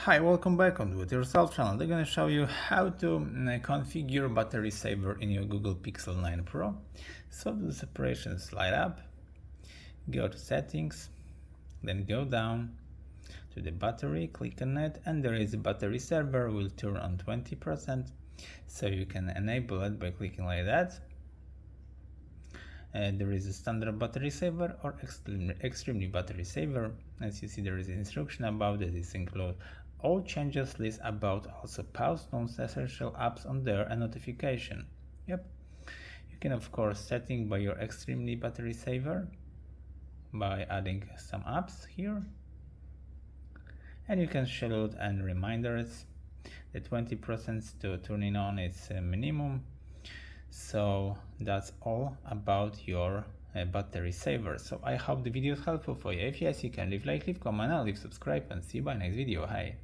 Hi, welcome back on Do It Yourself channel. I'm going to show you how to configure battery saver in your Google Pixel 9 Pro. So the separation slide up, go to settings, then go down to the battery, click on it, and there is a battery saver will turn on 20%. So you can enable it by clicking like that. There is a standard battery saver or extremely battery saver. As you see, there is an instruction about it. This includes all changes, list about, also pause non-essential apps on there, and notification. Yep. You can of course setting by your extremely battery saver by adding some apps here, and you can schedule and reminders. The 20% to turning on is minimum. So that's all about your battery saver. So I hope the video is helpful for you. If yes, you can leave like, leave comment, and leave subscribe, and see you by next video. Hi.